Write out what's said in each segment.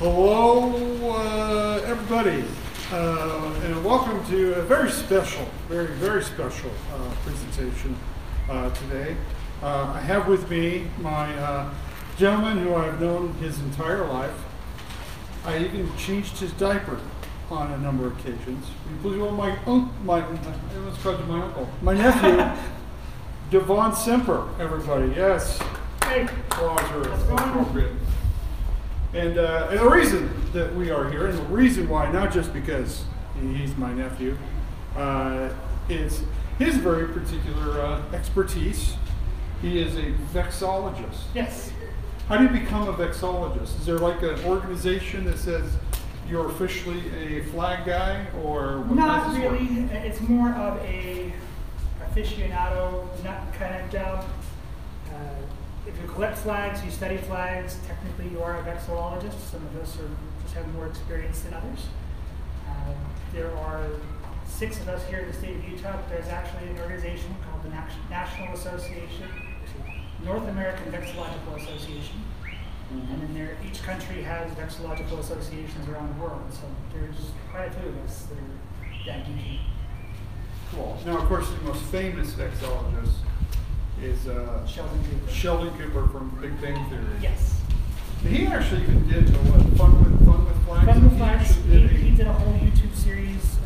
Hello, everybody, and welcome to a very special, very special presentation today. I have with me my gentleman who I've known his entire life. I even changed his diaper on a number of occasions. My nephew, Devon Semper, everybody, yes. Hey, applause are appropriate. And the reason that we are here, and the reason why, not just because he's my nephew, is his very particular expertise. He is a vexologist. yes. How do you become a vexologist? Is there like an organization that says you're officially a flag guy, or what? Not really. It's more of a aficionado, nut kind of job. If you collect flags, you study flags, technically you are a vexillologist. Some of us just have more experience than others. There are 6 of us here in the state of Utah, but there's actually an organization called the National Association, North American Vexillological Association. And then each country has vexillological associations around the world. So there's quite a few of us that are that geeky. Cool. Now, of course, the most famous vexillologist is Sheldon Cooper from Big Bang Theory. Yes. He actually even did Fun with Flags. Fun with Flags. He did a whole YouTube series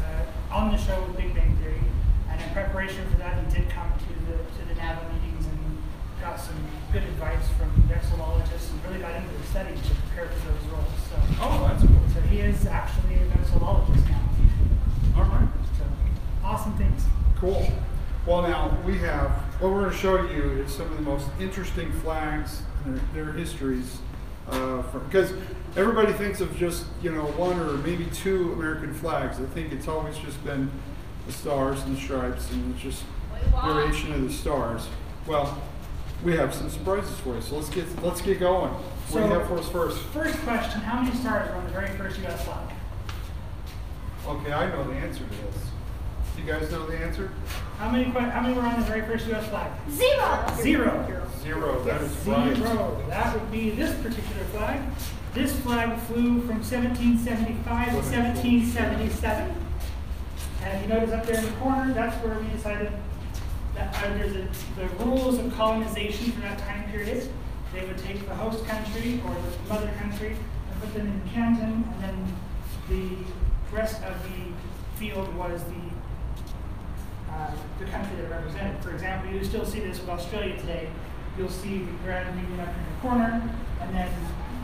on the show with Big Bang Theory, and in preparation for that, he did come to the NAVA meetings and got some good advice from vexillologists and really got into the study to prepare for those roles. So, oh, that's cool. So he is actually a vexillologist now. All right. So awesome things. Cool. Well, now what we're going to show you is some of the most interesting flags and their histories. Because everybody thinks of just 1 or maybe 2 American flags. I think it's always just been the stars and the stripes, and it's just variation of the stars. Well, we have some surprises for you. So let's get going. What do you have for us first? First question: how many stars were on the very first U.S. flag? Okay, I know the answer to this. Do you guys know the answer? How many were on the very first U.S. flag? 0. 0. That is right. 0. That would be this particular flag. This flag flew from 1775 to 1777. And you notice up there in the corner, that's where we decided that under the rules of colonization for that time period, they would take the host country or the mother country and put them in Canton, and then the rest of the field was the country that represented. For example, you still see this with Australia today. You'll see the Grand Union up in the corner, and then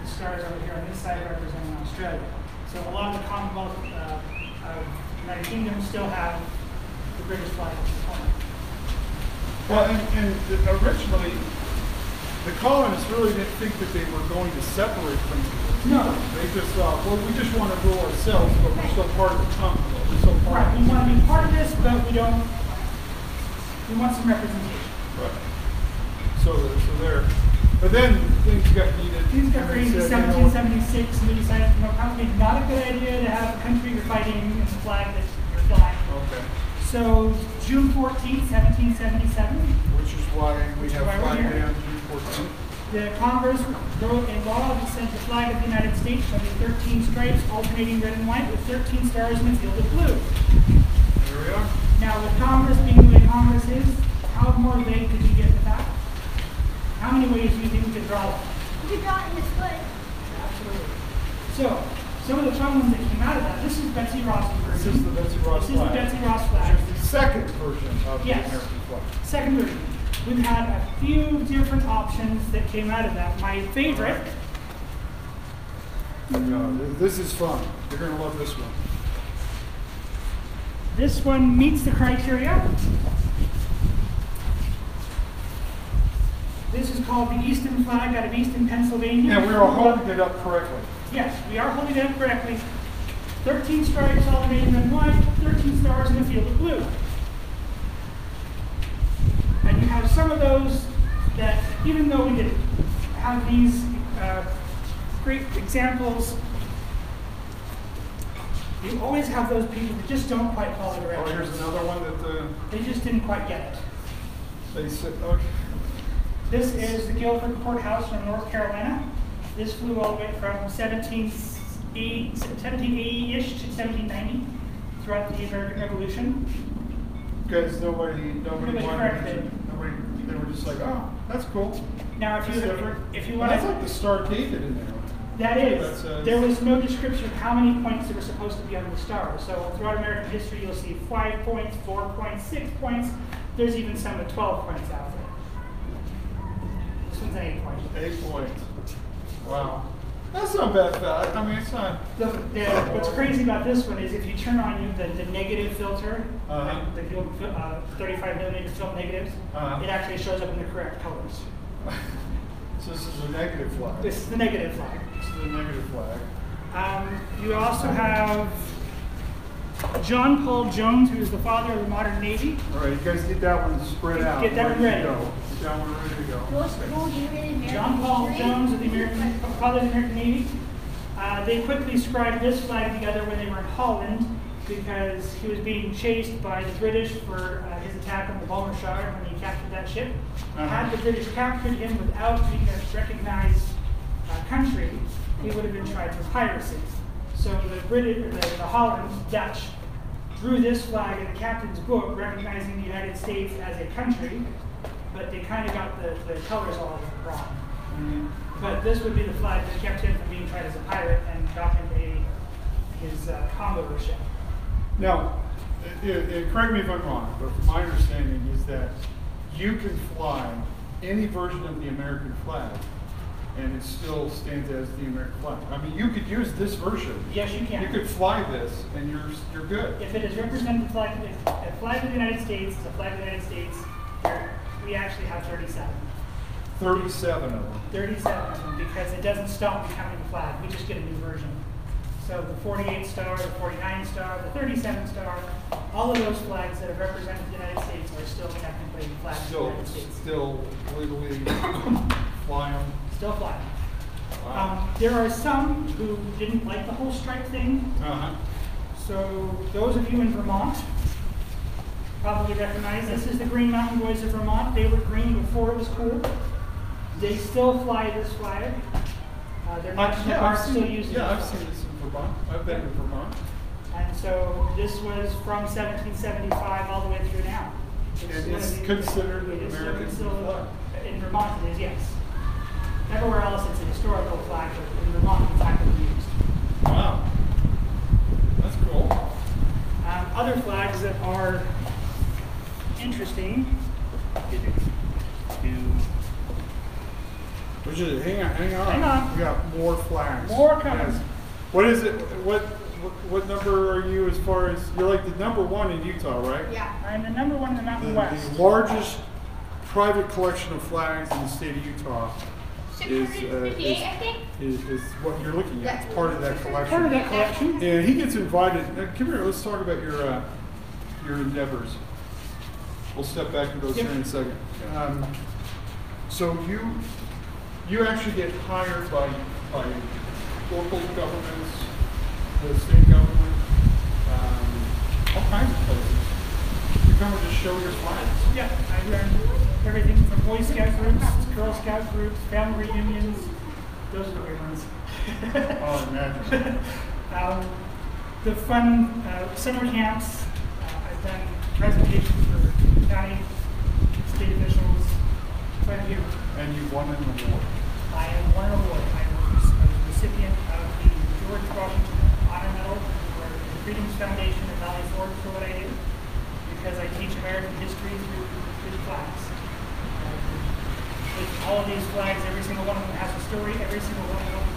the stars over here on this side representing Australia. So a lot of the Commonwealth of the United Kingdom still have the British flag in the corner. Well, and originally, the colonists really didn't think that they were going to separate from each other. No. They just thought, well, we just want to rule ourselves, but we're still part of the Commonwealth. We're still part Right, of we want to be part of this, but we want some representation. Right. So there. But then things got heated. Things got crazy in 1776, and we decided, probably not a good idea to have a country you're fighting in the flag that you're flying. Okay. So June 14th, 1777. Which is why we have Flag Day on June 14th. The Congress wrote a law that said the flag of the United States shall be 13 stripes, alternating red and white, with 13 stars in a field of blue. There we are. Now, with Congress being the way Congress is, how more vague could you get with that? How many ways do you think we could draw that? You could draw it in this way. Absolutely. So, some of the fun ones that came out of that, this is Betsy Ross's version. This is the Betsy Ross This is the flag. Betsy Ross flag. Which is the second version of Yes. the American flag. Second version. We've had a few different options that came out of that. My favorite. This is fun. You're going to love this one. This one meets the criteria. This is called the Easton flag out of Easton, Pennsylvania. And we are holding it up correctly. Yes, we are holding it up correctly. 13 stripes alternating red and white, 13 stars in a field of blue. And you have some of those that, even though we didn't have these great examples, you always have those people that just don't quite follow directions. Oh, here's another one that They just didn't quite get it. they said, okay. This is the Guilford Courthouse from North Carolina. This flew all the way from 17 1780-ish to 1790, throughout the American Revolution. Because nobody Nobody wanted corrected it. it. Nobody, they were just like, oh, that's cool. Now, if That's you different. want That's like the Star of David in there. that That is, says- there was no description of how many points there were supposed to be on the star. So throughout American history, you'll see 5 points, 4 points, 6 points. There's even some with 12 points out there. This one's an 8 point. 8 points. Wow. That's not bad. I mean, it's not. What's crazy about this one is if you turn on the negative filter, Uh-huh. the 35 millimeter film negatives, Uh-huh. it actually shows up in the correct colors. So this is a negative flag. This is the negative flag. This is a negative flag. You also have John Paul Jones, who is the father of the modern Navy. All right, you guys get that one spread out. Get that one ready. to go. Get that one ready to go. Most cool unit in American John Paul history. Jones of the father of the American Navy. They quickly scribed this flag together when they were in Holland because he was being chased by the British for his attack on the Balmer Shard when he captured that ship. Had the British captured him without being a recognized country, he would have been tried for piracy. So the Holland Dutch drew this flag in the captain's book, recognizing the United States as a country, but they kind of got the colors all wrong. Mhm. But this would be the flag that kept him from being tried as a pirate and got him his convoy ship. Now, correct me if I'm wrong, but my understanding is that you can fly any version of the American flag, and it still stands as the American flag. I mean, you could use this version. Yes, you can. You could fly this, and you're good. If it is represented flag, if a flag of the United States is a flag of the United States, we actually have 37. 37 of them. 37 of them because it doesn't stop becoming a flag. We just get a new version. So the 48 star, the 49 star, the 37 star, all of those flags that have represented the United States are still technically flags of the United States. Still legally fly them. Still flying. Wow. There are some who didn't like the whole stripe thing. Uh-huh. So those of you in Vermont probably recognize this is the Green Mountain Boys of Vermont. They were green before it was cool. They still fly this flag. Their national park still uses it. Yeah, I've seen this in Vermont. I've been to Vermont. And so this was from 1775 all the way through now. And it's considered an it is American still- flag. In Vermont it is, yes. Everywhere else it's a historical flag, but in Vermont it's actively used. Wow. That's cool. Other flags that are interesting. Hang on. Hang on. We got more flags. More coming. Yes. What is it? What number are you as far as you're like the number one in Utah, right? Yeah. I'm the number one in the Mountain West. The largest private collection of flags in the state of Utah is 658, I think. is what you're looking at. It's part of that collection. Part of that collection. And he gets invited. Come here. Let's talk about your endeavors. We'll step back to those here in a second. So you actually get hired by local governments, the state government, all kinds of places. You come and just show your flags. Yeah, I learned everything from Boy Scout groups, Girl Scout groups, family reunions. Those are the weird ones. Oh, imagine. The fun summer camps. I've done presentations for county, state officials, quite a few. And you won an award. I have won an award. I was a recipient of the George Washington Honor Medal for the Freedoms Foundation at Valley Forge for what I do, because I teach American history through flags. With all of these flags, every single one of them has a story. Every single one of them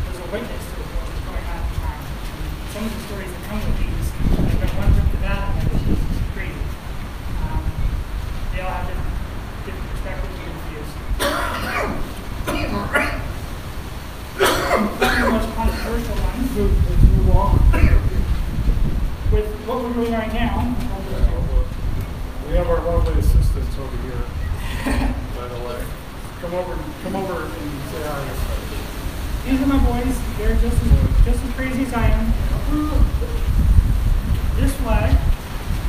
was a witness to what was going on at the time. And some of the stories that come with these, I've got one from the battle, and it's just crazy. They all have different perspectives and views. The most controversial one, Let's move on. with what we're doing right now. We have our lovely assistants over here, by the way. Come over and say hi. These are my boys. They're just as crazy as I am. This flag.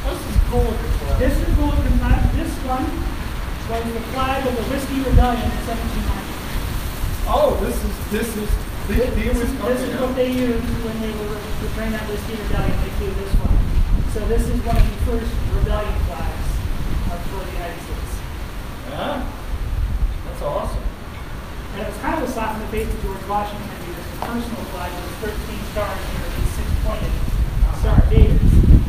This is cool looking flag. This is cool looking flag. This one was the flag of the Whiskey Rebellion in 1790. Oh, this is This is okay. what they used when they were preparing that whiskey rebellion. They flew this one. So this is one of the first rebellion flags for the United States. Yeah, that's awesome. And it was kind of a slap in the face to George Washington because his personal flag was 13 stars here, these 6-pointed Star of David. And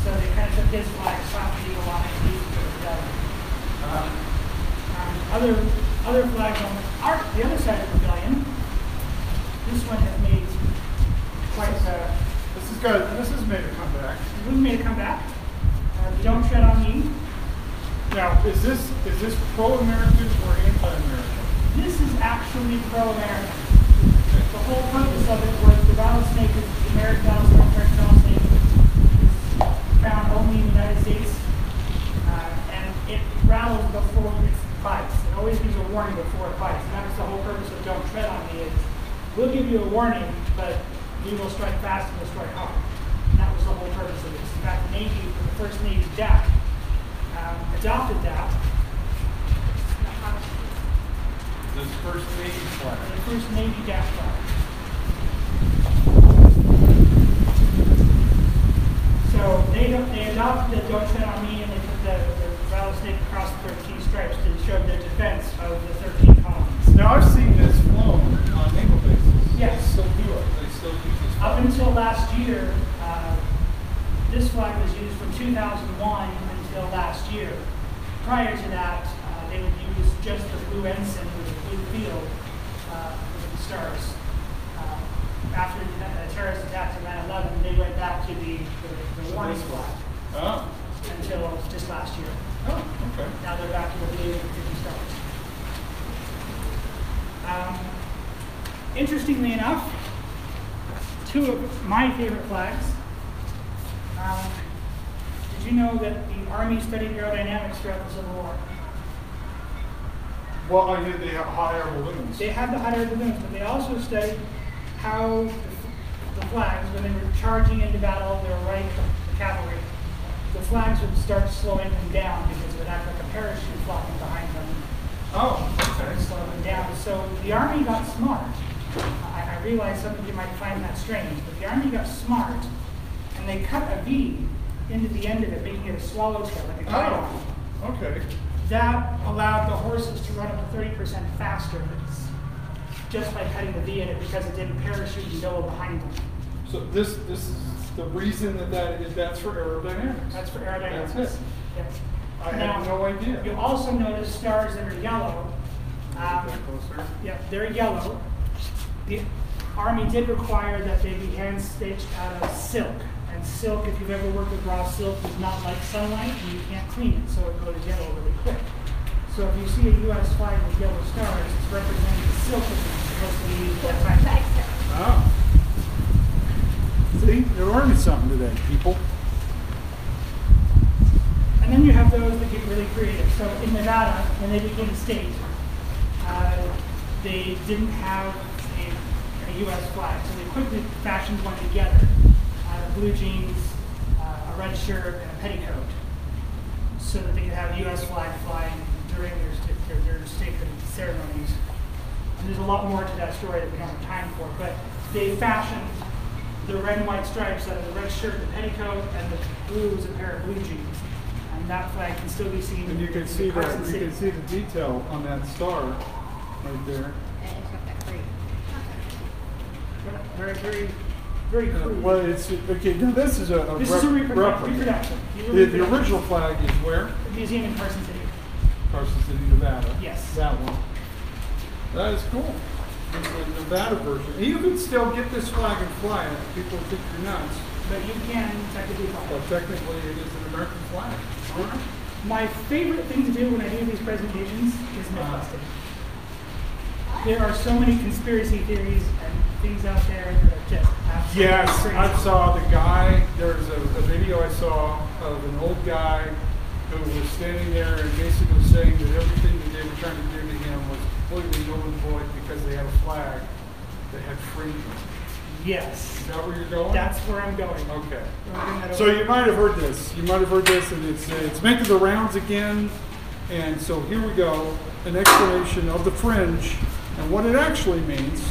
so they kind of took his flag, slapped the eagle on it, and used it for the rebellion. Other flags on the other side of the rebellion. This one has made quite a. This has made a comeback. It made a comeback. Don't tread on me. Now, is this pro-American or anti-American? This is actually pro-American. The whole purpose of it was the rattlesnake, the American rattlesnake, is found only in the United States, and it rattles before it bites. It always gives a warning before it bites. And that's the whole purpose of don't tread on me. We'll give you a warning, but we will strike fast and we'll strike hard. And that was the whole purpose of this. In fact, the Navy, the first Navy DAP, adopted that. This first Navy flag. The first Navy DAP flag. So they adopted the don't tread on me, and they put the rattlesnake across the 13 stripes to show their defense of the 13 colonies. Now, I've seen this flown on naval bases. Yes. They still do it. They still use this flag. Up until last year, this flag was used from 2001 until last year. Prior to that, they would use just the blue ensign with the blue field with the stars. After the terrorist attacks of 9/11, they went back to the warning flag Oh. until just last year. Oh, okay. Now they're back to the blue with 50 stars. Interestingly enough, two of my favorite flags. Did you know that the Army studied aerodynamics throughout the Civil War? Well, I knew they have hot air balloons. They had the hot air balloons, but they also studied how the flags, when they were charging into battle, they were right, the cavalry, the flags would start slowing them down because it would act like a parachute flopping behind them. Oh, okay. And slow them down. So the Army got smart. I realize some of you might find that strange, but the Army got smart, and they cut a V into the end of it, making it a swallowtail, like a kite. Oh, okay. That allowed the horses to run up to 30% faster just by cutting the V in it because it didn't parachute and go behind them. So this is the reason that's for aerodynamics. That's for aerodynamics. That's it. Yep. I had no idea. You'll also notice stars that are yellow. Get closer. Yep, they're yellow. The Army did require that they be hand stitched out of silk. And silk, if you've ever worked with raw silk, does not like sunlight and you can't clean it, so it goes yellow really quick. So if you see a U.S. flag with yellow stars, it's representing the silk that's supposed to be used at that time. Oh. See, you're learning something today, people. And then you have those that get really creative. So in Nevada, when they became a state, they didn't have a U.S. flag, so they quickly fashioned one together. Blue jeans, a red shirt, and a petticoat, so that they could have a U.S. flag flying during their statehood ceremonies. And there's a lot more to that story that we don't have time for, but they fashioned the red and white stripes out of the red shirt, the petticoat, and the blue was a pair of blue jeans. And that flag can still be seen. And you can see Carson that. You City. can see the detail on that star right there. Very, very, very crude. Well, it's okay. Now this is a This is a replica. reproduction. The original flag is where? The museum in Carson City. Carson City, Nevada. Yes. That one. That is cool. It's the Nevada version. And you can still get this flag and fly it. People think you're nuts. But you can technically fly. But technically, it is an American flag. My favorite thing to do when I do these presentations is myth busting. There are so many conspiracy theories and things out there that are just absolutely Yes, crazy. I saw the guy. There's a video I saw of an old guy who was standing there and basically saying that everything that they were trying to do to him was completely null and void because they had a flag that had freedom. Yes. Is that where you're going? That's where I'm going. Okay. I'm bring that So over. you might have heard this. You might have heard this, and it's making the rounds again. And so here we go. An explanation of the fringe And what it actually means.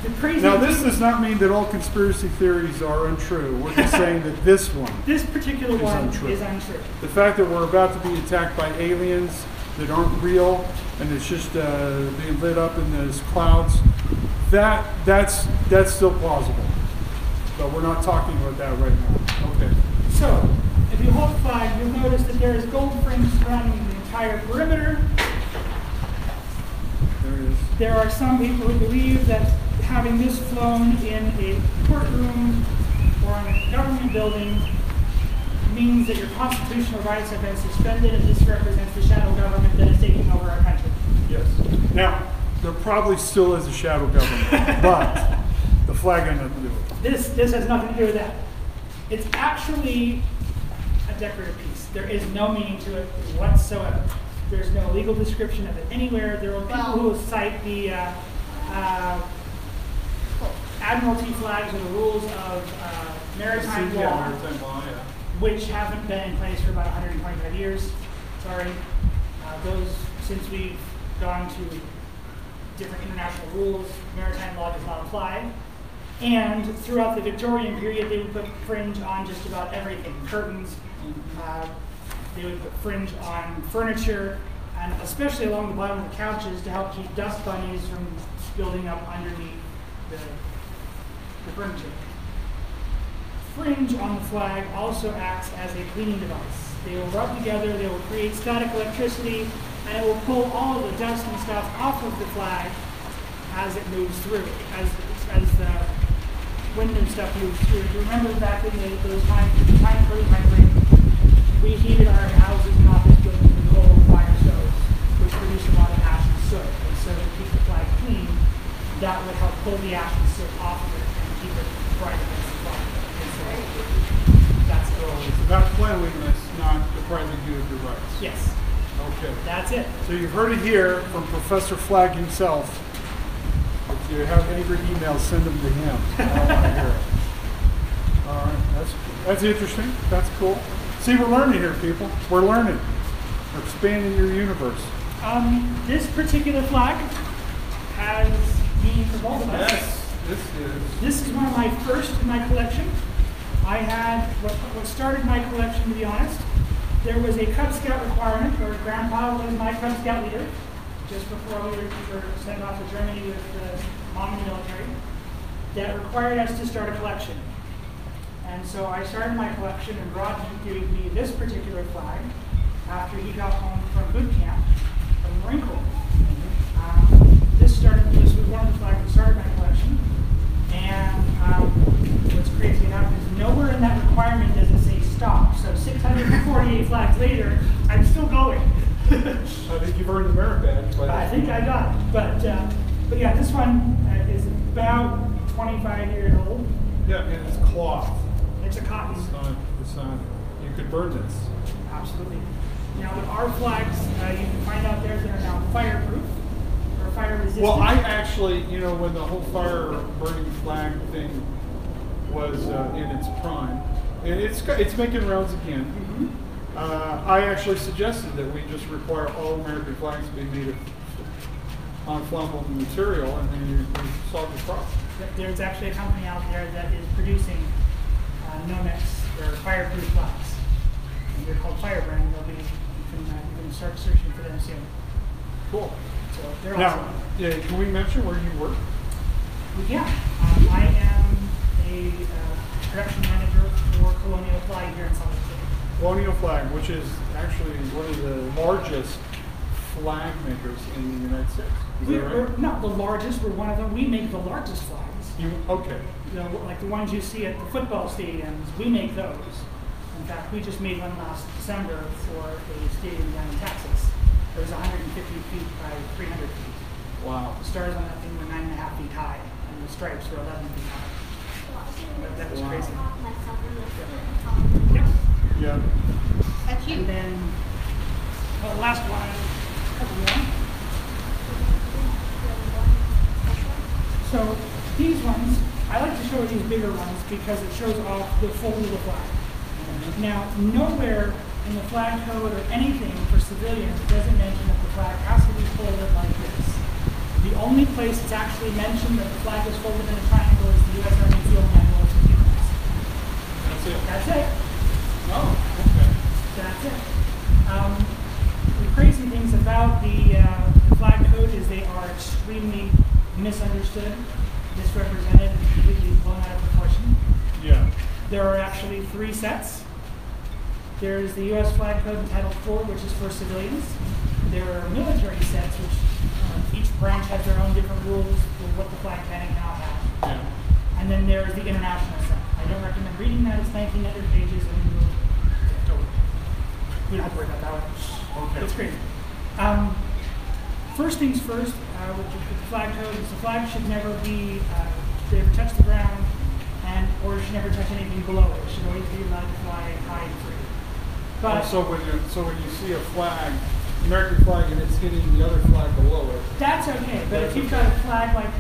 The crazy Now, this does not mean that all conspiracy theories are untrue. We're just saying that this one this particular is one untrue. is untrue. The fact that we're about to be attacked by aliens that aren't real and it's just being lit up in those clouds, that's still plausible. But we're not talking about that right now. Okay. So, if you hold the flag, you'll notice that there is gold fringe surrounding the entire perimeter. There it is. There are some people who believe that having this flown in a courtroom or in a government building means that your constitutional rights have been suspended, and this represents the shadow government that is taking over our country. Yes. Now, there probably still is a shadow government, but the flag had nothing to do with it. This has nothing to do with that. It's actually a decorative piece. There is no meaning to it whatsoever. There's no legal description of it anywhere. There are people who will cite the Admiralty flags or the rules of maritime law, which haven't been in place for about 125 years. Sorry. Those, since we've gone to different international rules, maritime law does not apply. And throughout the Victorian period, they would put fringe on just about everything. Curtains, they would put fringe on furniture, and especially along the bottom of the couches to help keep dust bunnies from building up underneath the furniture. Fringe on the flag also acts as a cleaning device. They will rub together, they will create static electricity, and it will pull all of the dust and stuff off of the flag as it moves through, as the wind and stuff moves through. Do you remember back in those early time frame, we heated our houses and office buildings with coal fire stoves, which produced a lot of ash and soot. And so to keep the flag clean, that would help pull the ash and soot off of it and keep it bright against the flag. And so that's the role. It's about cleanliness, not depriving you of your rights. Yes. Okay. That's it. So you've heard it here from Professor Flagg himself. If you have any emails, send them to him. I don't want to hear it. All right, that's interesting. That's cool. See, we're learning here, people. We're learning. We're expanding your universe. This particular flag has meaning for both of us. Yes, this is. This is one of my first in my collection. I had what started my collection, to be honest. There was a Cub Scout requirement, or Grandpa was my Cub Scout leader, just before we were sent off to Germany with Mom in the military, that required us to start a collection. And so I started my collection, and Rod gave me this particular flag after he got home from boot camp from the Marine Corps. This was one of the flags that started my collection. And what's crazy enough is nowhere in that requirement does it say stop. So 648 flags later, I'm still going. I think you've earned the merit badge. I think I got it. But yeah, this one is about 25 years old. Yeah, and it's cloth. It's a cotton. It's not, you could burn this. Absolutely. Now, there are flags you can find out there that are now fireproof or fire resistant. Well, I actually, when the whole fire burning flag thing was in its prime, and it's making rounds again. Mm-hmm. I actually suggested that we just require all American flags to be made of non-flammable material, and then you solve the problem. There's actually a company out there that is producing Nomex or fireproof flags. And they're called Firebrand. You can start searching for them soon. Cool. So they're Now, awesome. can we mention where you work? Yeah, I am a production manager for Colonial Flag here in Salt Lake City. Colonial Flag, which is actually one of the largest flag makers in the United States. We're not the largest. We're one of them. We make the largest flags. Okay. Like the ones you see at the football stadiums, we make those. In fact, we just made one last December for a stadium down in Texas. It was 150 feet by 300 feet. Wow. The stars on that thing were 9.5 feet high, and the stripes were 11 feet high. That was crazy. Yeah. Yeah. That's And you. then, well, the last one, couple more. So these ones, I like to show these bigger ones because it shows off the full of the flag. Now, nowhere in the flag code or anything for civilians doesn't mention that the flag has to be folded like this. The only place it's actually mentioned that the flag is folded in a triangle is the U.S. Army Field Manual to humans. That's it. That's it. Oh, okay. That's it. The crazy things about the flag code is they are extremely misunderstood, misrepresented, and completely blown out of proportion. Yeah. There are actually 3 sets. There's the U.S. flag code entitled 4, which is for civilians. There are military sets, which each branch has their own different rules for what the flag can and cannot have. Yeah. And then there's the international set. I don't recommend reading that. It's 1,900 pages, and we don't have to worry about that one. Okay. It's crazy. First things first, with the flag code, is the flag should never be, should never touch the ground, or it should never touch anything below it. It should always be allowed to fly high and free. But so when you see a flag, American flag, and it's hitting the other flag below it. that's okay. But if you've got a flag like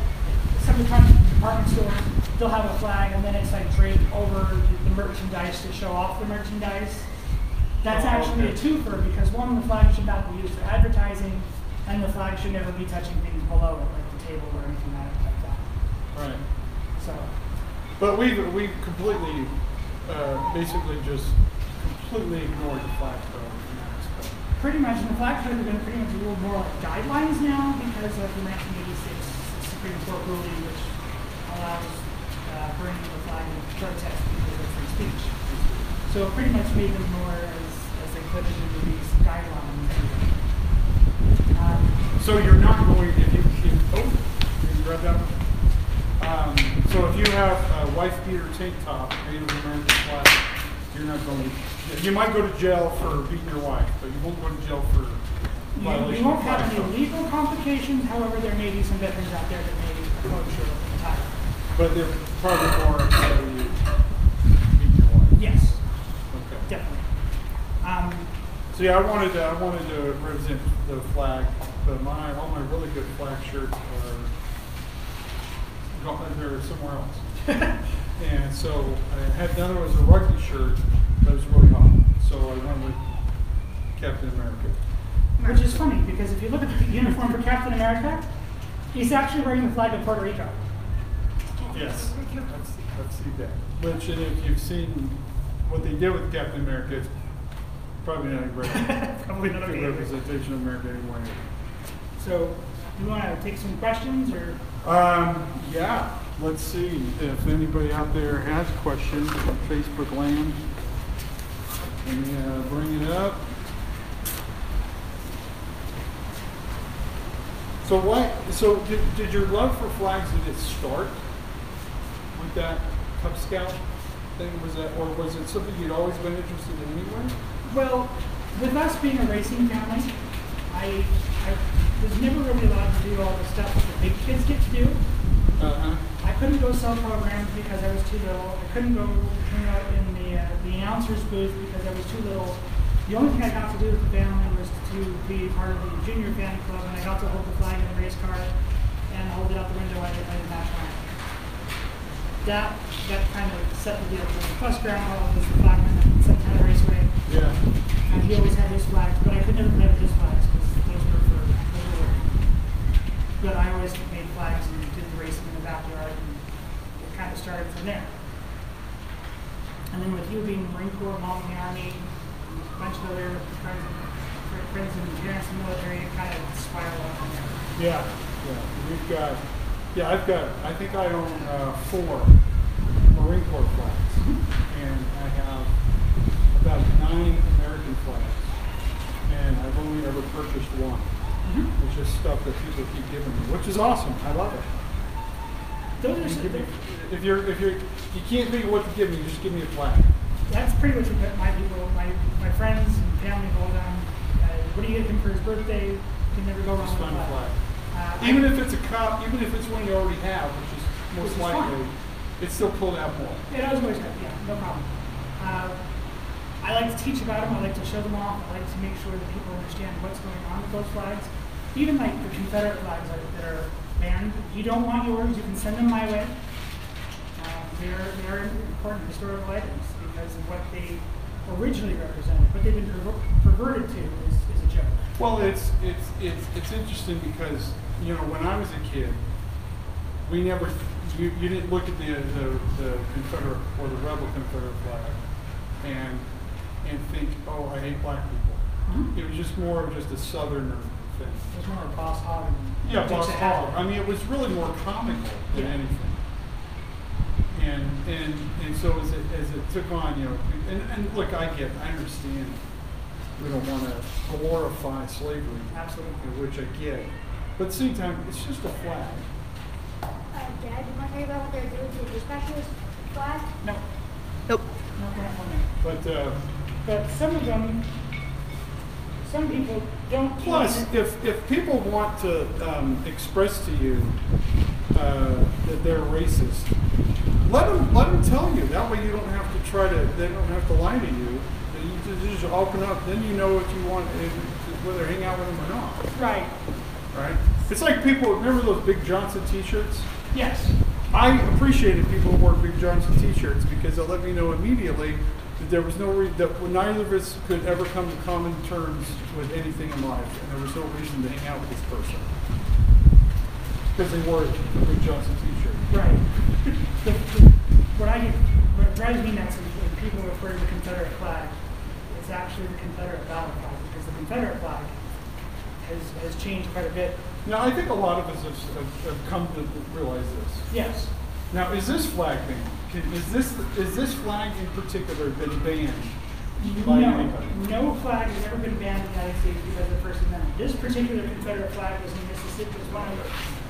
some of the country department stores, they'll have a flag and then it's like draped over the merchandise to show off the merchandise. That's actually a twofer because one, the flag should not be used for advertising, and the flag should never be touching things below it, like the table or anything like that. Right. So, But we've completely, basically just completely ignored the flag code. pretty much, and the flag code are going to pretty much rule more like guidelines now because of the 1986 Supreme Court ruling, which allows burning the flag in protest because of free speech. So it pretty much made them more as they put it into these guidelines. So you're not going, if you grab that one? So if you have a wife beater tank top made of American flag, you're not going to, you might go to jail for beating your wife, but you won't go to jail for violation You won't of have flag any code. legal complications, however, there may be some veterans out there that may approach your title. But they're probably more likely to beat your wife. Yes, Okay. definitely. So yeah, I wanted to represent the flag, but all my really good flag shirts they're somewhere else. And so I had done it as a rugby shirt, but it was really hot. So I went with Captain America. Which is funny, because if you look at the uniform for Captain America, he's actually wearing the flag of Puerto Rico. Yes, let's see that. Which, and if you've seen what they did with Captain America, it's probably not a great Probably not good okay. representation of America anyway. So, you want to take some questions, or? Yeah, let's see if anybody out there has questions on Facebook land. Let me bring it up. So did your love for flags, did it start with that Cub Scout thing? Or was it something you'd always been interested in anyway? Well, with us being a racing family, I was never really allowed to do all the stuff that the big kids get to do. Uh-huh. I couldn't go sell programs because I was too little. I couldn't go hang out in the announcer's booth because I was too little. The only thing I got to do with the family was to be part of the junior fan club, and I got to hold the flag in the race car and hold it out the window while I did national anthem. That kind of set the deal for the bus grandpa was the flagman at September Raceway. Yeah. And he always had his flags, but I could never play with his flags because those were for little. But I always made flags and did the racing in the backyard, and it kind of started from there. And then with you being Marine Corps, Mom in the Army, and a bunch of other friends and parents in the military, it kind of spiraled up from there. Yeah. We've got, I think I own 4 Marine Corps flags. And I have about 9 American flags. And I've only ever purchased one. It's just stuff that people keep giving me, which is awesome. I love it. Those are If you can't think of what to give me, just give me a flag. That's pretty much what my people, my friends and family hold on. What do you get him for his birthday? You can never go wrong Just with find a a flag. flag. Even if it's a cup, even if it's one you already have, which is most Which is likely, it's still pulled out more. It always good, yeah, no problem. I like to teach about them, I like to show them off, I like to make sure that people understand what's going on with those flags. Even like the Confederate flags that are banned, if you don't want yours, you can send them my way. They're important historical items because of what originally represented. What they've been perverted to is a joke. Well, it's interesting because, you know, when I was a kid, we never, you didn't look at the Confederate or the rebel Confederate flag and think, oh, I hate black people. Mm-hmm. It was just more of just a Southerner thing. It was more a boss hog. Yeah, boss hog. I mean, it was really more comical than anything. And so as it took on, you know, and look, I understand. We don't want to glorify slavery, Absolutely, which I get. But at the same time, it's just a flag. Dad, you want to tell you about what they're doing to the dispatcher's flag? no. Nope. No, we're not on that. But But some people don't. plus, if people want to express to you that they're racist, let them tell you. That way, you don't have to they don't have to lie to you. You just open up. Then you know what you want, whether hang out with them or not. Right. Right. It's like people remember those Big Johnson T-shirts. Yes. I appreciated people who wore Big Johnson T-shirts because it let me know immediately that there was no that neither of us could ever come to common terms with anything in life, and there was no reason to hang out with this person because they wore a Big Johnson T-shirt. Right. What drives me nuts is when people refer to the Confederate flag, it's actually the Confederate battle flag, because the Confederate flag has changed quite a bit. Now, I think a lot of us have come to realize this. Yes. Now, is this flag banned? Is this flag in particular been banned by anybody? No flag has ever been banned in the United States because of the First Amendment. This particular Confederate flag was in Mississippi.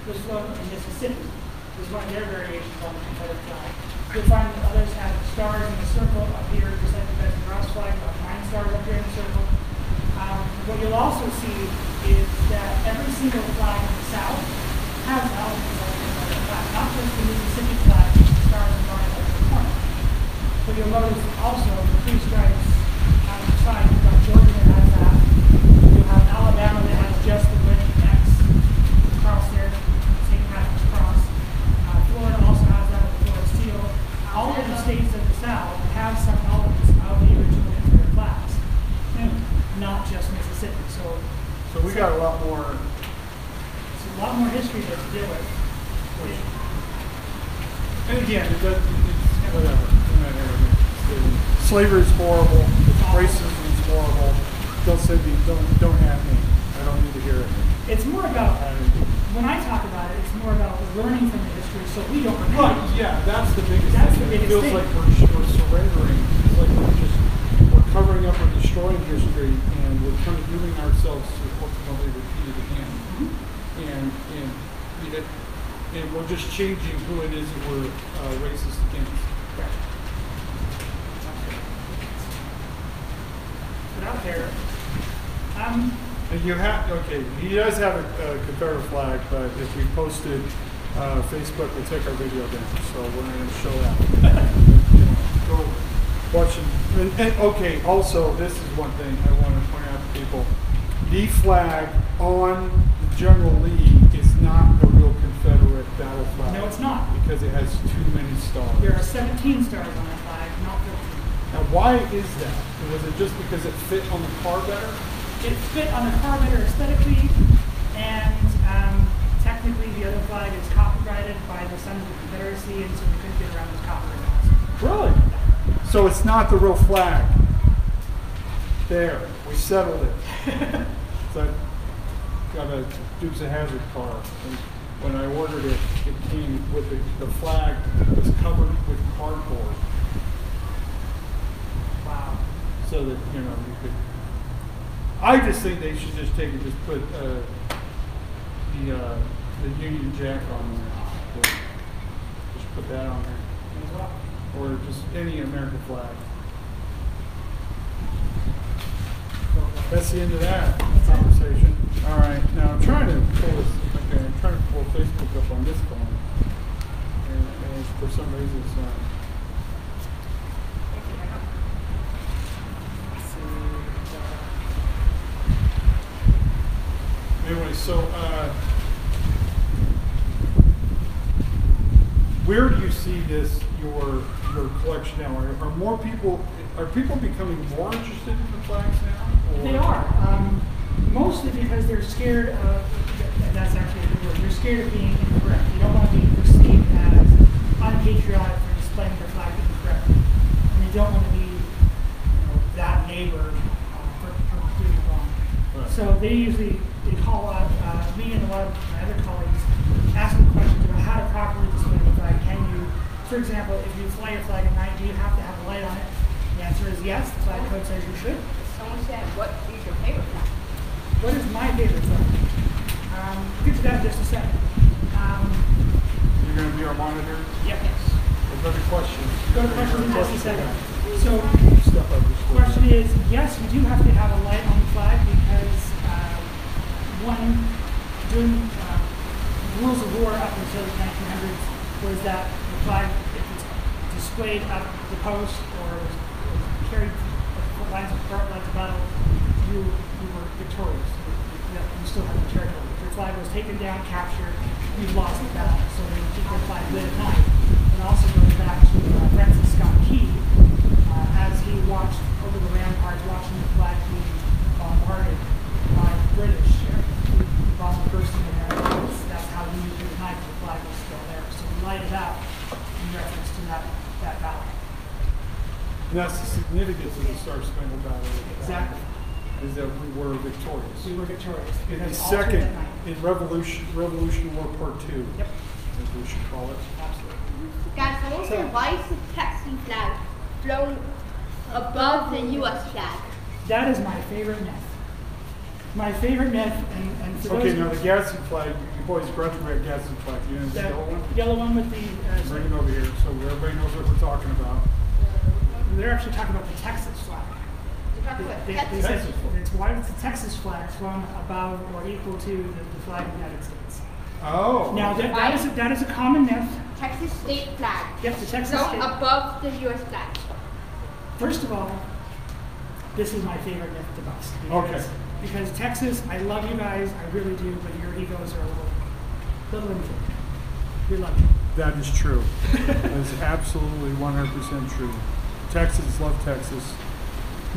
Was flown in Mississippi. It was one of their variations on the Confederate flag. You'll find that others have stars in a circle up here, just like the Betsy Ross flag, about 9 stars up here in the circle. What you'll also see is that every single flag in the South has elements of the Confederate flag, not just the Mississippi flag, with the stars and bars up in the corner. But you'll notice also the 3 stripes on the side. You've got Georgia that has that. You'll have Alabama that has just the winning X across there, St. Patrick's Cross. Florida also has that with the Florida Seal. All of the states of the South have some elements of the original Confederate flags, not just Mississippi. So we got a lot more. It's a lot more history to deal with. And again, it's whatever. Slavery is horrible. Racism is horrible. Don't have me. I don't need to hear it. It's more about, when I talk about it, it's more about learning from the history so we don't repeat Right, it. yeah, that's the biggest That's thing. the It biggest feels thing. like we're surrendering. It's like we're covering up or destroying history, and we're kind of doing ourselves to ultimately repeat it again. And we're just changing who it is that we're racist against. But out there, And you have, okay, he does have a Confederate flag, but if we posted Facebook, we'll take our video down, so we're not going to show that. Go watch it. And okay, also, this is one thing I want to point out to people. The flag on the General Lee is not the real Confederate battle flag. no, it's not. Because it has too many stars. There are 17 stars on that flag, not 15. Now, why is that? Was it just because it fit on the car better? It fit on the car better aesthetically, and technically the other flag is copyrighted by the Sons of the Confederacy, and so we couldn't get around those copyright laws. Really? So it's not the real flag. There, we settled it. So I got a Dukes of Hazzard car, and when I ordered it, it came with the flag was covered with cardboard. Wow. So that, you know, you could. I just think they should just take it, just put the Union Jack on there. Just put that on there. As well. Or just any American flag. That's the end of that conversation. All right, now I'm trying to pull this. Okay, I'm trying to pull Facebook up on this phone, and for some reason it's not. Anyway, so where do you see this your collection now? Are people becoming more interested in the flags now? Or? They are. Mostly because they're scared of, that's actually the word, they're scared of being incorrect. They don't want to be perceived as unpatriotic for displaying their flag incorrectly. And they don't want to be that neighbor for doing it wrong. Right. So they call out me and a lot of my other colleagues, asking questions about how to properly display the flag. Can you, for example, if you fly your flag at night, do you have to have a light on it? The answer is yes. The flag code says you should. Someone said, what is your favorite flag? What is my favorite flag? We'll get to that in just a second. You're going to be our monitor? Yep. We'll go to questions. Go to questions in just a second. So, Step up just a the little question bit. is, yes, we do have to have a light on the flag because doing rules of war up until the 1900s was that the flag, if it's displayed up the post or was carried lines of battle, you were victorious. You still had the territory. If your flag was taken down, captured, you lost the battle. So they would keep their flag lit at night. It also goes back to Francis Scott Key, as he watched over the ramparts, watching the flag being bombarded by the British. The bomb bursting in there. That's how we knew through the night the flag was still there. So we lighted up in reference to that battle. And that's the significance of the Star Spangled Banner. Exactly. Is that we were victorious. We were victorious. In the because all through second, that night. in Revolution War Part II, Yep. as we should call it. Absolutely. Guys, someone said, why is the Texan flag flown above the U.S. flag? That is my favorite myth. My favorite myth, and for Okay, those now the Gadsden flag, you boys brought the red Gadsden flag. You know the that yellow one? yellow one with the Bring it over here so everybody knows what we're talking about. they're actually talking about the Texas flag. You're talking about They Texas. said Texas flag. it's why it's the Texas flag flown above or equal to the flag of the United States. Oh. Now that is a common myth. Texas state flag. Yep, the Texas Flown state. above the U.S. flag. First of all, this is my favorite myth to bust. Okay. Because Texas, I love you guys, I really do, but your egos are a little inflated. We love you. That is true. That is absolutely 100% true. Texans love Texas.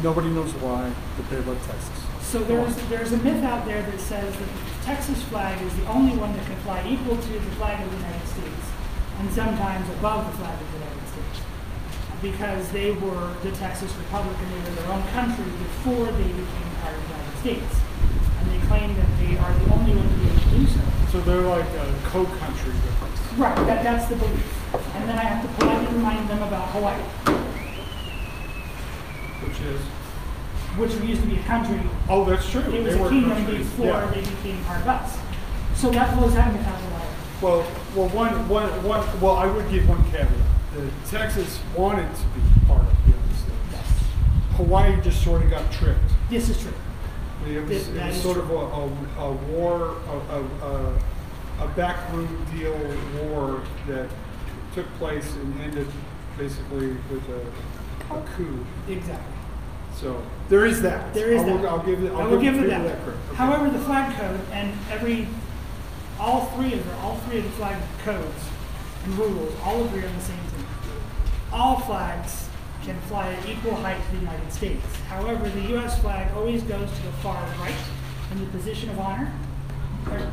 Nobody knows why, but they love Texas. So there's a myth out there that says that the Texas flag is the only one that can fly equal to the flag of the United States, and sometimes above the flag of the United States, because they were the Texas Republic and they were their own country before they became part of the United States. And they claim that they are the only one to be able to do so. So they're like a co-country with us. Right, that's the belief. And then I have to politely remind them about Hawaii, which used to be a country. Oh, that's true. It was They a were kingdom countries. before Yeah. they became part of us. So that blows that myth out of the water. Well, I would give one caveat. Texas wanted to be part of the United States. Yes. Hawaii just sort of got tricked. This is true. It was That is sort true. of a war, a backroom deal war that took place and ended basically with a coup. Exactly. So there is that. There is I will, that. I'll give it. I will give it that. credit. Okay. However, the flag code and all three of the flag codes and rules all agree on the same thing. All flags can fly at equal height to the United States. However, the U.S. flag always goes to the far right in the position of honor.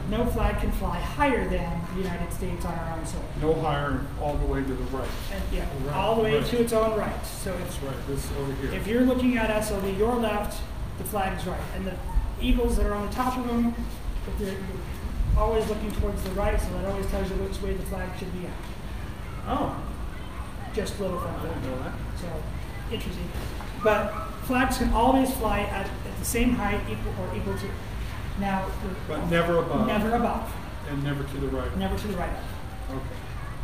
No flag can fly higher than the United States on our own soil. No higher, all the way to the right. And yeah, Right, all the way right. to its own right. So it's That's right. This over here. if you're looking at us over your left, the flag's right. And the eagles that are on the top of them, if they're always looking towards the right, so that always tells you which way the flag should be at. Oh, Just a little I fun. didn't know that. So, interesting. But flags can always fly at the same height, equal to. Now, But never above. Never above. And never to the right. Never to the right of. Okay.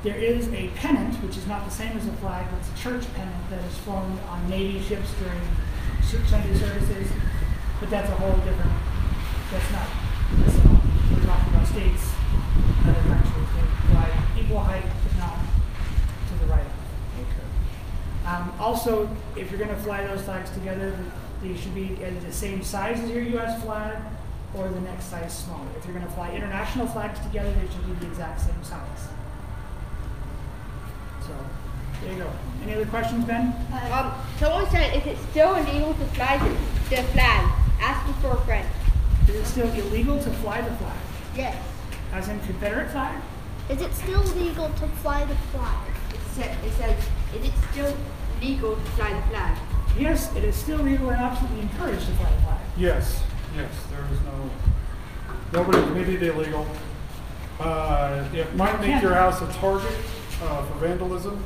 There is a pennant, which is not the same as a flag, but it's a church pennant that is flown on Navy ships during Sunday services. But that's a whole different. That's not this at all. We're talking about states, other countries. They fly equal height, but not to the right of. Okay. Also, if you're going to fly those flags together, they should be either the same size as your U.S. flag or the next size smaller. If you're going to fly international flags together, they should be the exact same size. So, There you go. Any other questions, Ben? Someone said if it's still illegal to fly the flag, ask for a friend. Is it still illegal to fly the flag? Yes. As in Confederate flag? Is it still legal to fly the flag? It says, is it still legal to fly the flag? Yes, it is still legal and absolutely encouraged to fly the flag. Yes, yes, there is nobody made it illegal. It might make your house a target for vandalism,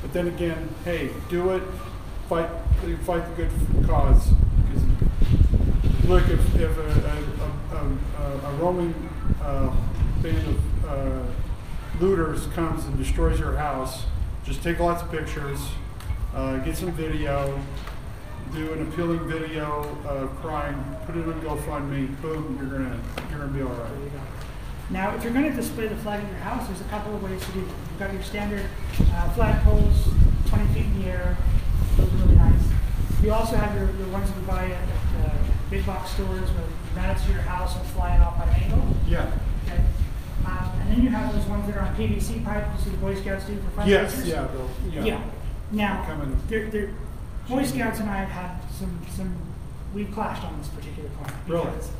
but then again, hey, do it, fight the good cause. Look, if a roaming band of looters comes and destroys your house, just take lots of pictures, get some video, do an appealing video of crime, put it on GoFundMe, boom, you're gonna be all right. There you go. Now, if you're going to display the flag in your house, there's a couple of ways to do it. You've got your standard flag poles, 20 feet in the air. Those are really nice. You also have your ones that you buy at big box stores where you mount it to your house and fly it off at an angle. Yeah. Okay. And then you have those ones that are on PVC pipe, you see the Boy Scouts do for fundraisers. Yes, yeah, Yeah. Now, Coming. Boy Scouts and I have had we've clashed on this particular point. Really? Because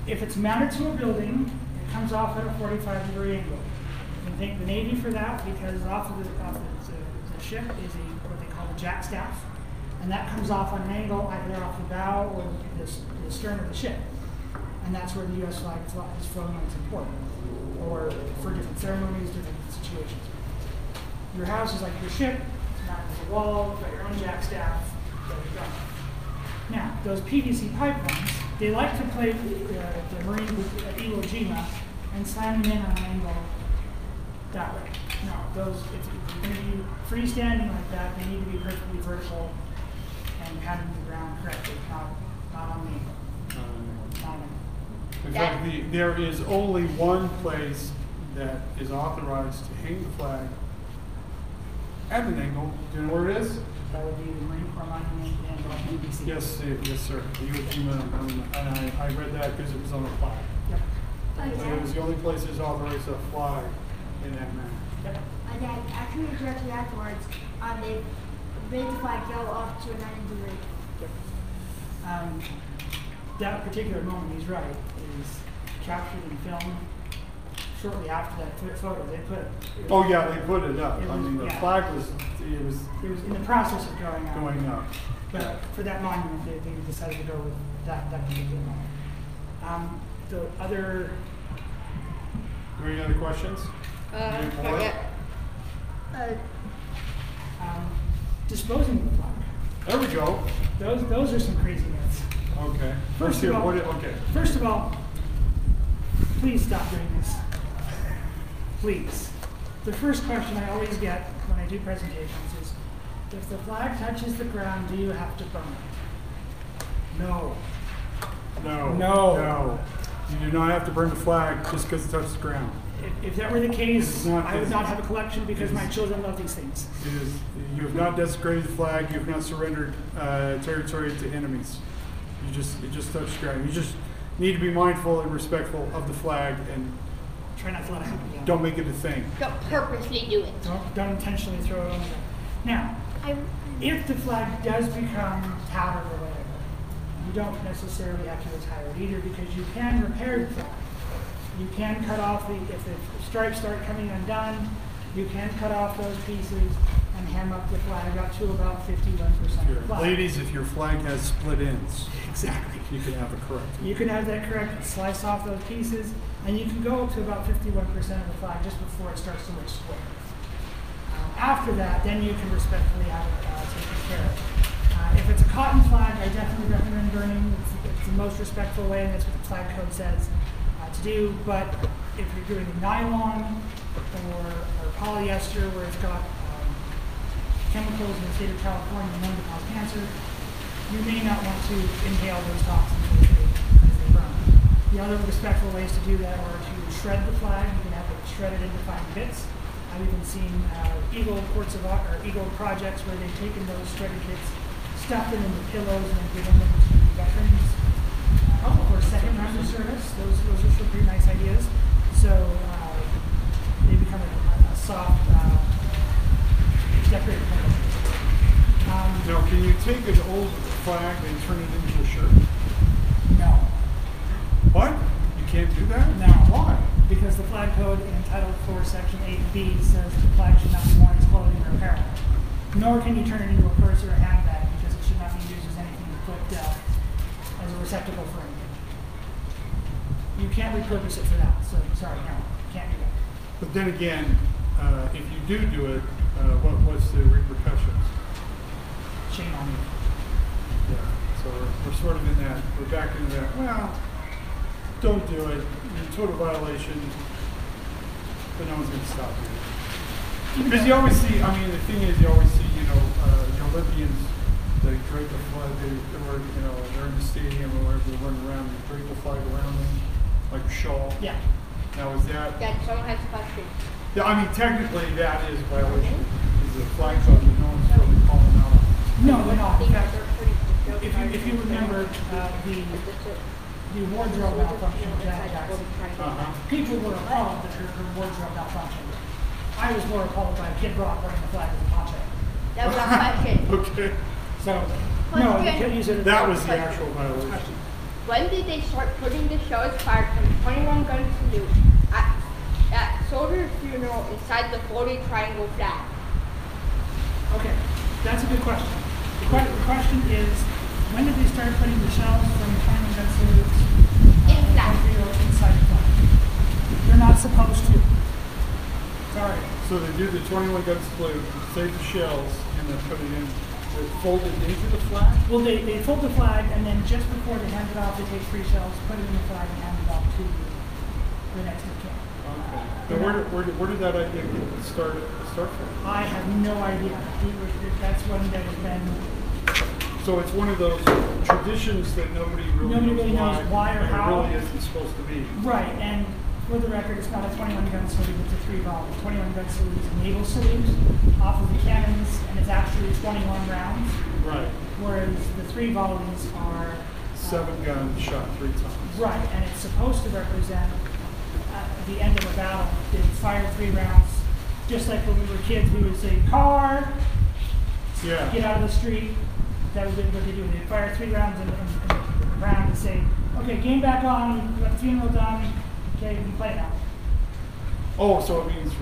if it's mounted to a building, it comes off at a 45-degree angle. You can thank the Navy for that because off of the ship is what they call a jack staff. And that comes off on an angle either off the bow or the stern of the ship. And that's where the U.S. flag is flown when it's important, or for different ceremonies, different situations. Your house is like your ship, it's mounted to the wall, you've got your own jack staff, there you go. Now, those PVC pipe ones, they like to play the Marine at Iwo Jima and slam them in on an angle that way. No, those, if you're going to be freestanding like that, they need to be perfectly vertical and heading to the ground correctly, not on the angle. Not on the In fact, there is only one place that is authorized to hang the flag at an angle. Do you know where it is? That would be the Marine Corps Monument and BBC. Yes, sir. Iwo Jima, and I read that because it was on the flag. Yep. So it was the only place that's authorized to fly in that manner. Yep. And then actually directly afterwards, they made the flag go up to a 90-degree. Yep. That particular moment, he's right, is captured in film shortly after that photo. They put it. Oh yeah, they put it up. It I was- mean, the yeah. flag was in the process of going up. going up. But for that monument, they decided to go with that particular moment. The other, Are there any other questions? Any more? Not yet. disposing of the flag. There we go. Those are some crazy myths. Okay. First of all, okay. First of all, please stop doing this. Please. The first question I always get when I do presentations is, if the flag touches the ground, do you have to burn it? No. No. No. You do not have to burn the flag just because it touches the ground. If that were the case, I I would not have a collection because my children love these things. You have not desecrated the flag. You have not surrendered territory to enemies. It just touched the ground. You just need to be mindful and respectful of the flag and Try not to let it happen again. don't make it a thing. Don't purposely do it. Don't intentionally throw it on there. Now, if the flag does become tattered or whatever, you don't necessarily have to retire it either because you can repair the flag. You can cut off if the stripes start coming undone, you can cut off those pieces and hem up the flag up to about 51% of the flag. Ladies, if your flag has split ends, Exactly. you can have it corrected. You can have that correct, slice off those pieces, and you can go up to about 51% of the flag just before it starts to look square. After that, then you can respectfully have it taken care of. If it's a cotton flag, I definitely recommend burning. It's the most respectful way, and that's what the flag code says to do. But if you're doing nylon or polyester, where it's got chemicals in the state of California known to cause cancer, you may not want to inhale those toxins as they burn. The other respectful ways to do that are to shred the flag. You can have it shredded into fine bits. I've even seen Eagle projects where they've taken those shredded bits, stuffed them into pillows, and then given them to veterans. Of course, second round of service. Those are some pretty nice ideas. So they become a soft take an old flag and turn it into a shirt? No. What? You can't do that? No. Why? Because the flag code in Title 4, Section 8B says the flag should not be worn as clothing or apparel. Nor can you turn it into a purse or a handbag because it should not be used as anything to put as a receptacle for anything. You can't repurpose it for that. So sorry, no, can't do that. But then again, if you do it, what's the repercussions? Shame on you. Yeah. So we're sort of in that. We're back into that. Well, don't do it. You're in total violation, but no one's going to stop you. Because you always see. I mean, the thing is, you always see. The Olympians. They drape the flag. They're in the stadium or wherever they're running around. They drape the flag around them like a shawl. Yeah. Now is that? Yeah, someone has a question. Yeah, I mean, technically that is a violation. It's a flag code that no one's really calling out on. No, they're not. I In think fact, they're pretty if you remember the wardrobe malfunction of Janet Jackson, people were appalled that her wardrobe malfunctioned. I was more appalled by Kid Rock wearing the flag as a poncho. That was a question. Okay. So, no, you can't use it as That was the actual violation. When did they start putting the shows fired from 21 Gun Salute at Soldier's funeral inside the 40 triangle flag? Okay, that's a good question. The question is, when did they start putting the shells from the 21 gun salutes inside the flag? They're not supposed to. Sorry. So they do the 21 gun salute, save the shells, and then put it in, fold it into the flag? Well, they fold the flag, and then just before they hand it off, they take 3 shells, put it in the flag, and hand it off to the next of kin. Okay. Now where did that idea start from? I have no idea. That's one that has been. So it's one of those traditions that nobody really knows why or how. It really isn't supposed to be. Right, and for the record, it's not a 21 gun salute, it's a 3-volley. 21 gun salute is a naval salute off of the cannons, and it's actually 21 rounds. Right. Whereas the 3 volleys are 7 guns shot 3 times. Right, and it's supposed to represent the end of a battle. They fire 3 rounds, just like when we were kids, we would say, car, Yeah. get out of the street. That was what they do. They fire 3 rounds in a round and say, okay, game back on, you got the funeral done, okay, you can play now. Oh, so it means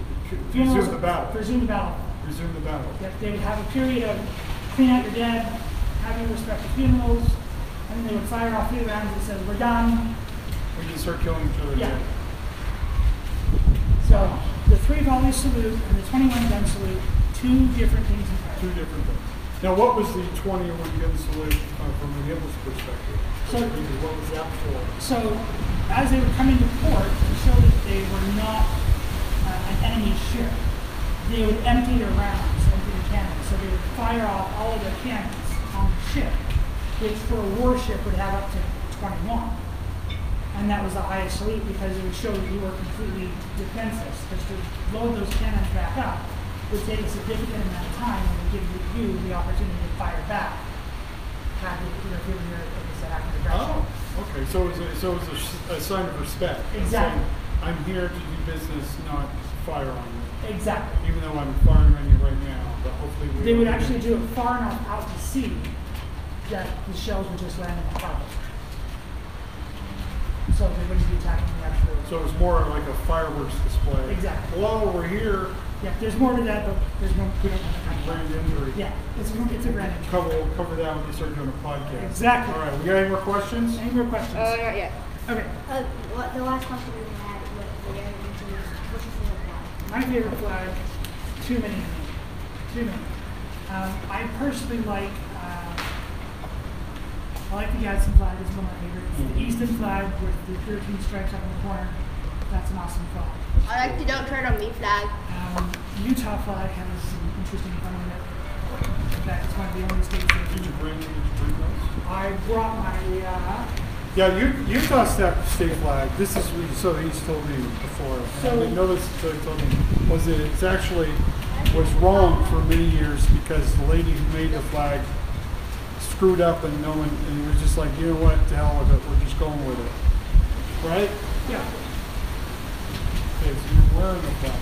resume the battle. Resume the battle. Resume the battle. Yep, they would have a period of clean out your dead, have you respect the funerals, and then they would fire off 3 rounds and say, we're done. We can start killing each other Yeah. again. So the 3 volley salute and the 21 gun salute, 2 different things entirely. 2 different things. Now, what was the 21 gun salute from the naval's perspective? So, what was that for? So, as they were coming to port to show that they were not an enemy ship, they would empty their rounds, empty the cannons. So they would fire off all of their cannons on the ship, which for a warship would have up to 21. And that was the highest salute because it would show that you were completely defenseless. Because to load those cannons back up would take a significant amount of time and would give you the opportunity to fire back. Had it, given your, like I said, active aggression. Oh, okay. So it was a sign of respect. Exactly. Saying, I'm here to do business, not fire on you. Exactly. Even though I'm firing on you right now, but hopefully They would actually do it far enough out to sea that the shells would just land in the harbor. So they wouldn't be attacking the actual. So it was more like a fireworks display. Exactly. Hello, we're here. Yeah, there's more to that, but we don't have time. Grand injury. Yeah, it's a grand injury. We'll cover that when we start doing a podcast. Exactly. All right, we got any more questions? Any more questions? Not yet. Okay. The last question we had was what's your favorite flag? My favorite flag, too many. I personally like, I like the Gadsden flag, it's one of my favorites. The Easton flag with the 13 stripes up in the corner, that's an awesome flag. I like the Don't Tread on Me flag. Utah flag has some interesting fun with it. In fact, it's one of the only states that Did you bring those? I brought my, Yeah, Utah state flag. This is so he's told me before. So- I didn't know this until he told me. Was that it's actually was wrong for many years because the lady who made the flag screwed up and no one and it was just like, you know what, to hell with it. We're just going with it, right? yeah. Okay, so you're wearing the flag.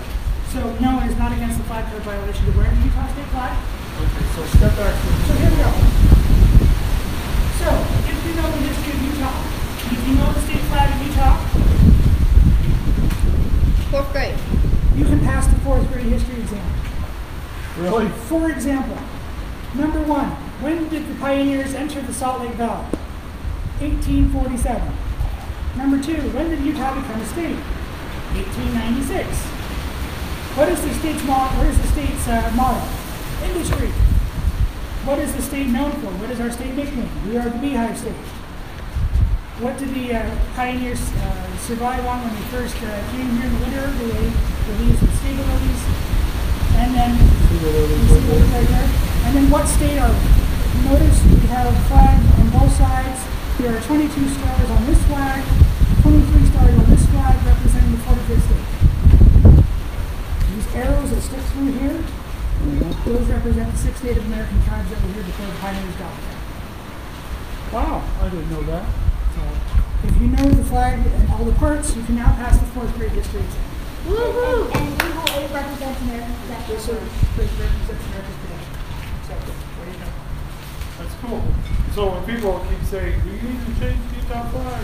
So no, it is not against the flag code violation to wear the Utah state flag. Okay, so step back. So here we go. So, if you know the history of Utah, if you know the state flag of Utah, 4th grade. you can pass the 4th grade history exam. Really? For example, number 1, when did the pioneers enter the Salt Lake Valley? 1847. Number 2, when did Utah become a state? 1896. What is the state's motto? Industry. What is the state known for? What is our state nickname? We are the Beehive State. What did the pioneers survive on when they first came here in the winter? They released the stable lilies. And then, right there. And then what state are we? Notice we have flags on both sides. There are 22 stars on this flag, 23 stars on this flag representing the 45th state. These arrows that stick through here, those represent the 6 Native American tribes that were here before the pioneers got there. Wow, I didn't know that. So, if you know the flag and all the parts, you can now pass the 4th grade history exam. Woo-hoo! And Eagle 8 represents American This possession. represents America's possession. So, there you go. That's cool. So when people keep saying, "Do you need to change the Utah flag?"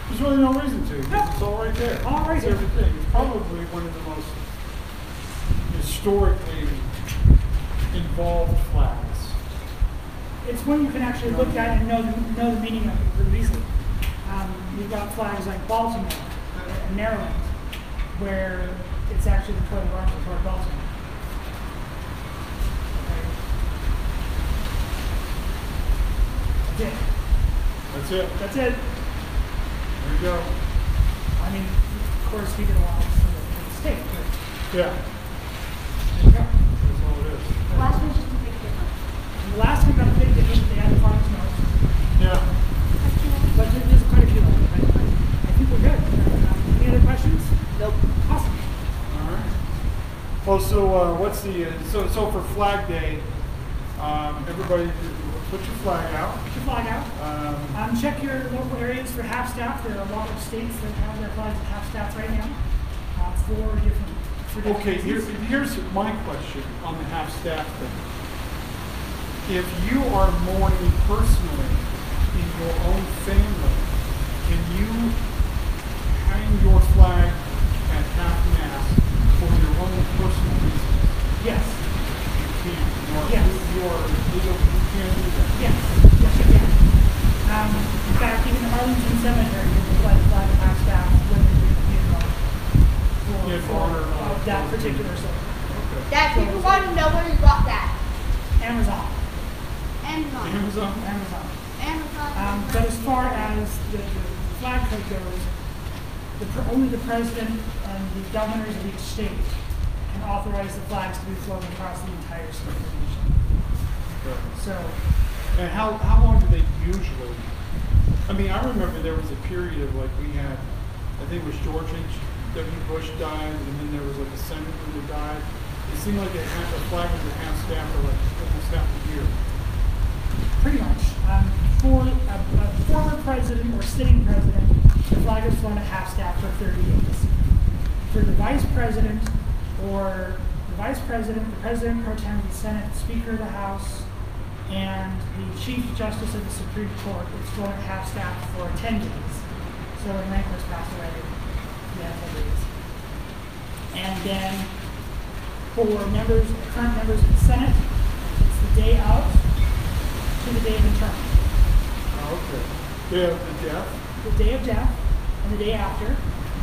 There's really no reason to. It's all right there. All right It's there. everything. It's probably one of the most historically involved flags. It's one you can actually look at and know the meaning of it pretty easily. You've got flags like Baltimore and Maryland, where it's actually the coat of arms of Fort Baltimore. Okay. That's it. That's it. There you go. I mean, of course, we did a lot for the state, but Yeah. there you go. That's all it is. Last one's just a big difference. And the last one got a big difference. They had the farmer's nose. Yeah. But there's quite a few of them. I think we're good. Any other questions? Nope. Awesome. All right. Well, so what's the so for Flag Day? Everybody, put your flag out. Put your flag out. Check your local areas for half-staff. There are a lot of states that have their flags at half-staff right now. For different Okay, reasons. here's my question on the half-staff thing. If you are mourning personally in your own family, can you hang your flag at half-mast for your own personal reasons? Yes. You can. Yes. You can do that. Yes. Yes, you can. In fact, even the Arlington Cemetery has a flag at half-staff when they do the funeral Yeah, for honor of that particular soldier. Okay. Dad, people want to know where you got that. Amazon. Amazon. Amazon? Amazon. Amazon. But as far as the flag code goes, only the president and the governors of each state can authorize the flags to be flown across the entire state of the nation. Okay. So, And how long do they usually? I mean, I remember there was a period of like we had, I think it was George H.W. Bush died, and then there was like a senator that died. It seemed like the flag was a half-staff for like almost half a year. pretty much, for a former president or sitting president, the flag is flown at half-staff for 30 days. For the vice president or the vice president, the president pro tem of the Senate, the Speaker of the House, and the Chief Justice of the Supreme Court, it's flown at half-staff for 10 days. So when Rancourt's passed away, we had 10 days. And then for current members of the Senate, it's the day of to the day of interment. Oh, okay. Day of the death? The day of death and the day after,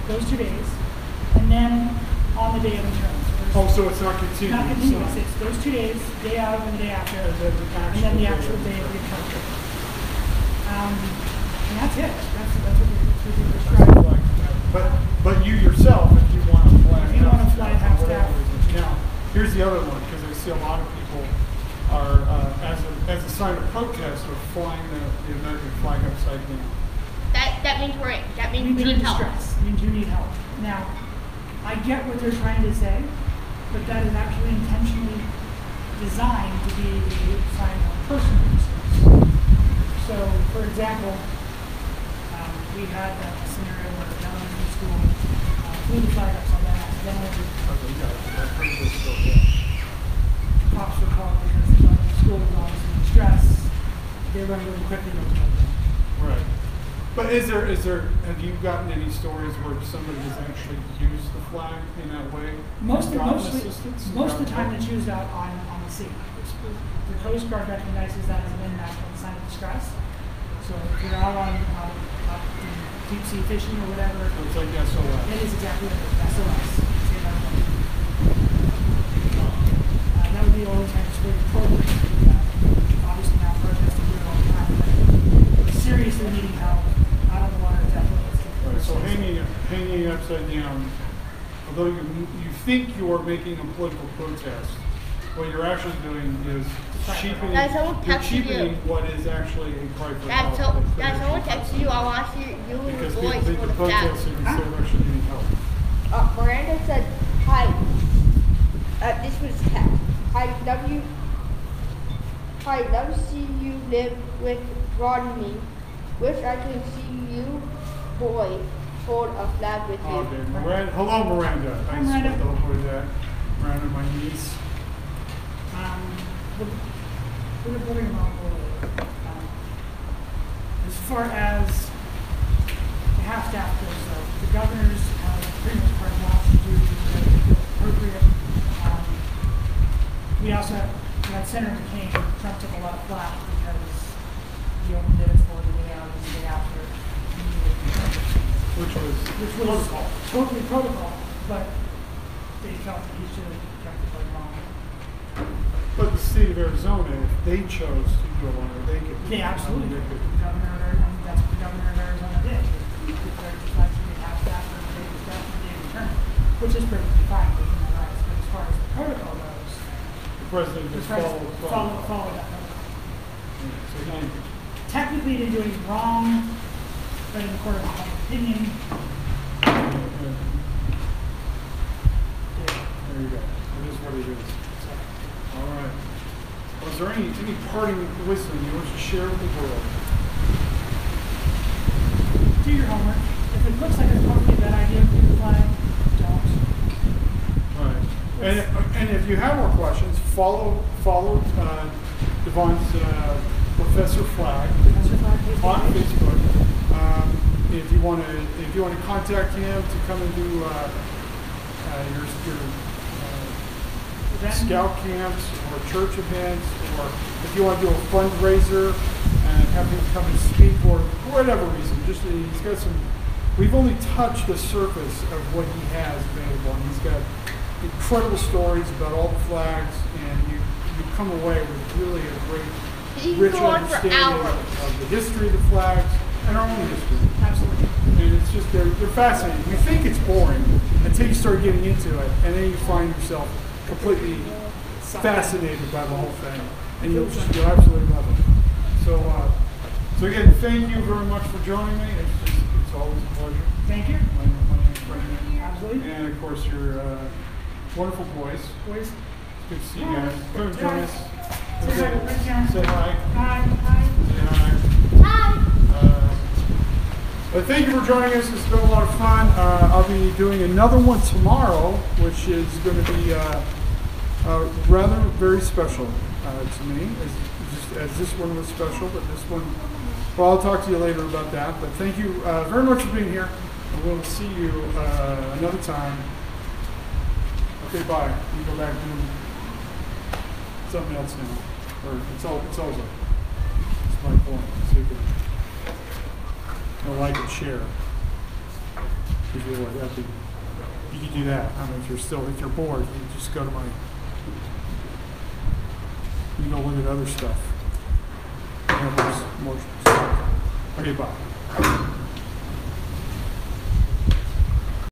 those 2 days, and then on the day of interment. Oh, so it's not continuous. Not continuous. It's those 2 days, day of and the day after, and then the actual day of the interment. And that's it. That's what you're describing. But you yourself, if you want to fly, If you want to fly half-staff. Now, here's the other one, because I see a lot of people are, as a sign of protest, are flying the American flag upside down. That means we You're in need help. distress. It means you need help. Now, I get what they're trying to say, but that is actually intentionally designed to be a sign of personal distress. So, for example, we had a scenario where an elementary school flew the flag upside down accidentally. Okay, yeah, I've heard this still, yeah. Cops were called because the school was obviously in distress, they run really quickly. Those programs. Right. But have you gotten any stories where somebody has actually used the flag in that way? Most and of gotten the assistance? time it's used out on the sea. The Coast Guard recognizes that as an international sign of distress. So if you're out on deep sea fishing or whatever, So it's like SOS. it is exactly what it is. SOS. Say that again. That would be the only time to score your program. Obviously now protesting do it all the time, but seriously needing help out of the water definitely. Right, so hanging upside down, although you think you are making a political protest, what you're actually doing is cheapening, Guys, someone you're texted you. cheapening what is actually a cry for Dad, help. someone texted you. I want to see you and Because your people voice think for you're the flag. protesting instead of actually needing help. Miranda said, "Hi." This was text. Hi, love to see you live with Rodney. Wish I could see you, boy, hold a flag with you. Okay, Miranda. Hello, Miranda. Hi, I just Miranda. went over that. Miranda, my niece. We're going to bring them on board. As far as the half staff goes, though, the governors have pretty much part of to do appropriate. We also had Senator McCain. Trump took a lot of flack because he only did it for the day out and the day after. Which was Protocol. Totally protocol, but they felt that he should have kept it like wrong. But the state of Arizona, if they chose to go on it, they could. They absolutely They did. could. That's what the governor of Arizona did. He declared the flag to be half staff and the day staff and the day return, which is perfectly fine with human rights. But as far as the protocol goes, The president the just president followed. follow that protocol. So he, Technically, he didn't do anything wrong, but in the court of public opinion, there you go. It is what it is. All right. Well, is there any parting wisdom you want to share with the world? do your homework. If it looks like it's probably a bad idea to do the flag, don't. Right. And if you have more questions, follow Devon's Professor Flag Professor Flag, please. on Facebook. If you want to contact him to come and do your scout camps or church events, or if you want to do a fundraiser and have him come and speak, or for whatever reason, just he's got some. We've only touched the surface of what he has available, and he's got incredible stories about all the flags, and you come away with really a great, rich understanding of the history of the flags and our own history. Absolutely. And it's just, they're fascinating. You think it's boring until you start getting into it, and then you find yourself completely fascinated by the whole thing. And you'll absolutely love it. So again, thank you very much for joining me. It's always a pleasure. Thank you. My name's Brendan. Absolutely. And of course, your wonderful boys. Boys. It's good to see you guys. Come and join us. Say hi to Brendan, Karen. Say hi. Hi. Hi. Say hi. But thank you for joining us. It's been a lot of fun. I'll be doing another one tomorrow, which is going to be rather very special to me, as this one was special. But this one, well, I'll talk to you later about that. But thank you very much for being here. And we'll see you another time. Okay, bye. You go back and do something else now. Or it's over. It's my point. So you can like and share. If you're like that, you can do that. I mean, if you're bored, you just go to you can go look at other stuff. More stuff. Okay, bye.